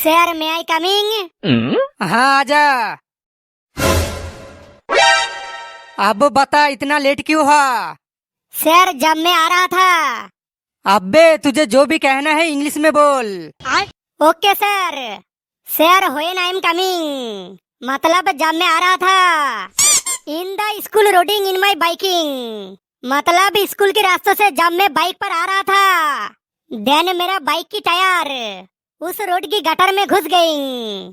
Sir may I coming? हाँ आजा। अब बता इतना लेट क्यों हुआ? सर जब मैं आ रहा था। अबे तुझे जो भी कहना है इंग्लिश में बोल। Okay sir. Sir when I am coming मतलब जब मैं आ रहा था। In the school roading in my biking मतलब स्कूल के रास्तों से जब मैं बाइक पर आ रहा था। देन मेरा बाइक की टायर उस रोड की गटर में घुस गई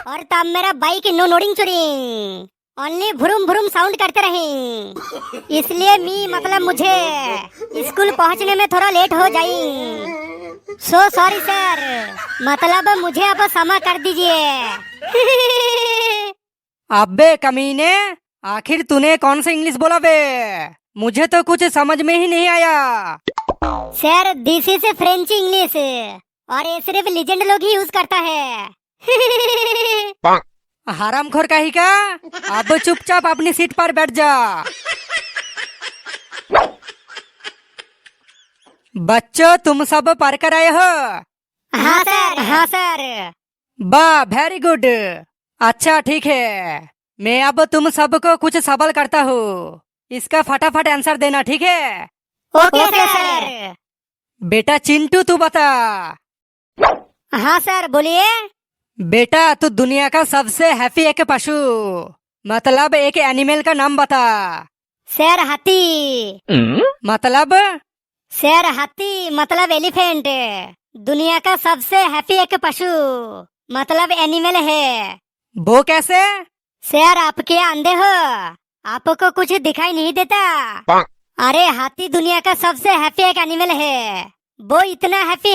और तब मेरा बाइक नो लोडिंग चुरिंग ओनली भुरुम भुरुम साउंड करते रही। इसलिए मी मतलब मुझे स्कूल पहुंचने में थोड़ा लेट हो जाई। सो सॉरी सर मतलब मुझे अब क्षमा कर दीजिए। अबे कमीने, आखिर तूने कौन सा इंग्लिश बोला बे? मुझे तो कुछ समझ में ही नहीं आया। Sir this is French English और ये सिर्फ लीजेंड लोग ही यूज करता है। हरामखोर कहीं का। अब चुपचाप अपनी सीट पर बैठ जा। बच्चों तुम सब पढ़ कर आए हो? हाँ सर हाँ सर। वाह वेरी गुड। अच्छा ठीक है, मैं अब तुम सबको कुछ सवाल करता हूँ, इसका फटाफट आंसर देना, ठीक है? Okay sir. बेटा चिंटू तू बता। हाँ सर बोलिए। बेटा तू दुनिया का सबसे हैप्पी एक पशु मतलब एक एनिमल का नाम बता। सर हाथी। मतलब? सर हाथी मतलब एलिफेंट दुनिया का सबसे हैप्पी एक पशु मतलब एनिमल है। वो कैसे? सर आप क्या अंधे हो? आपको कुछ दिखाई नहीं देता? अरे हाथी दुनिया का सबसे हैप्पी एक एनिमल है। वो इतना हैप्पी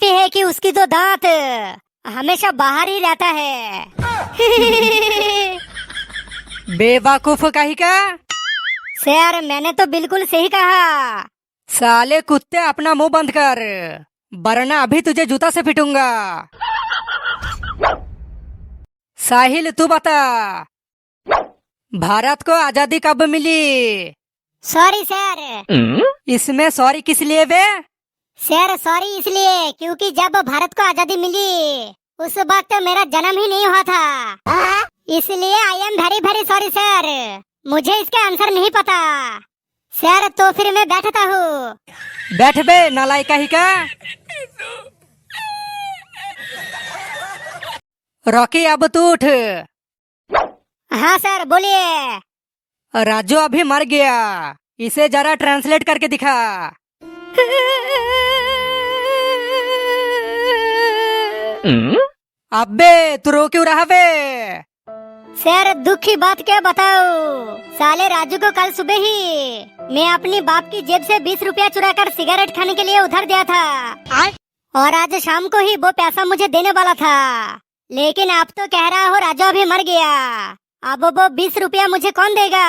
है कि उसकी तो दांत हमेशा बाहर ही रहता है। बेवकूफ कहीं का। सर मैंने तो बिल्कुल सही कहा। साले कुत्ते अपना मुंह बंद कर, वरना अभी तुझे जूता से पिटूंगा। साहिल तू बता, भारत को आजादी कब मिली? Sorry sir. इसमें सॉरी किस लिए बे? सर सॉरी इसलिए क्योंकि जब भारत को आजादी मिली उस वक्त मेरा जन्म ही नहीं हुआ था। इसलिए I am very sorry sir, मुझे इसका आंसर नहीं पता। सर तो फिर मैं बैठता हूँ। बैठ बे नालायक कहीं का। रॉकी अब तू उठ। हाँ सर बोलिए। राजू अभी मर गया, इसे जरा ट्रांसलेट करके दिखा। अबे तू रो क्यों रहा बे? सर दुख की बात क्या बताऊं, साले राजू को कल सुबह ही मैं अपनी बाप की जेब से 20 रुपया चुरा कर सिगरेट खाने के लिए उधार दिया था और आज शाम को ही वो पैसा मुझे देने वाला था। लेकिन आप तो कह रहा हो राजू अभी मर गया, अब वो 20 रुपया मुझे कौन देगा?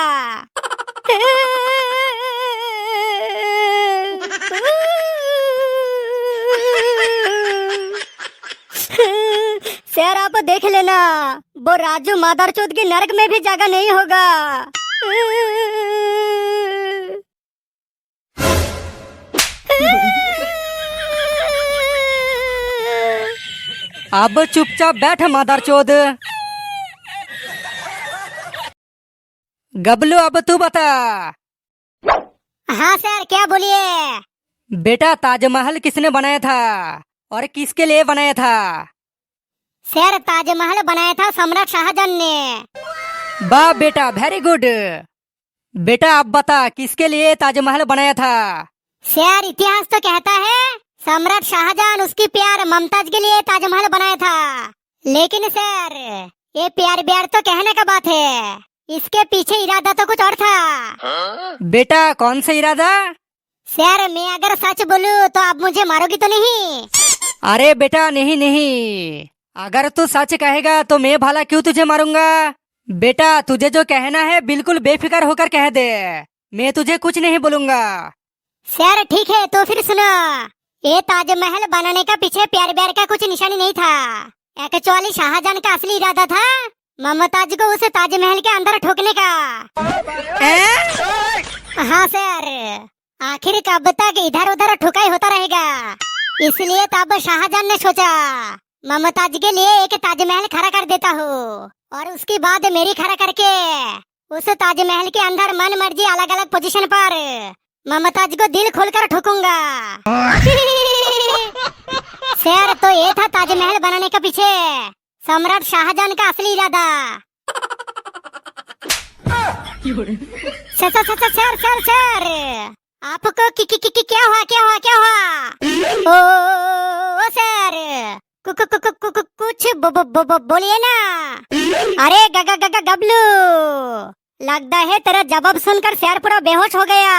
सर आप देख लेना, वो राजू मादरचोद की नरक में भी जगह नहीं होगा। अब चुपचाप बैठ मादरचोद। गबलू अब तू बता। हाँ सर क्या बोलिए। बेटा ताजमहल किसने बनाया था और किसके लिए बनाया था? सर ताजमहल बनाया था सम्राट शाहजहां ने। वाह बेटा वेरी गुड। बेटा अब बता किसके लिए ताजमहल बनाया था? सर इतिहास तो कहता है सम्राट शाहजहां उसकी प्यार मुमताज के लिए ताजमहल बनाया था। लेकिन सर ये प्यार ब्यार तो कहने का बात है, इसके पीछे इरादा तो कुछ और था। बेटा कौन सा इरादा? सर मैं अगर सच बोलूं तो आप मुझे मारोगी तो नहीं? अरे बेटा नहीं नहीं, अगर तू सच कहेगा तो मैं भला क्यों तुझे मारूंगा। बेटा तुझे जो कहना है बिल्कुल बेफिक्र होकर कह दे, मैं तुझे कुछ नहीं बोलूंगा। सर ठीक है तो फिर सुनो, ये ताजमहल बनाने का पीछे प्यार ब्यार का कुछ निशानी नहीं था। एक्चुअली शाहजहां का असली इरादा था मुमताज को उस ताजमहल के अंदर ठोकने का। हाँ सर, आखिर कब तक इधर उधर ठुकाई होता रहेगा, इसलिए तब शाहजहां ने सोचा ममताज के लिए एक ताजमहल खड़ा कर देता हूँ और उसके बाद मेरी खड़ा करके उस ताजमहल के अंदर मन मर्जी अलग अलग पोजीशन पर ममताज को दिल खोलकर ठोकूंगा। सर, तो ये था ताजमहल बनाने के पीछे सम्राट शाहजहां का असली इरादा। सर, आपको क्या हुआ, क्या हुआ, क्या हुआ? ओ सर, कुछ बोलिए ना। अरे गबलू, लगता है तेरा जवाब सुनकर सर पूरा बेहोश हो गया।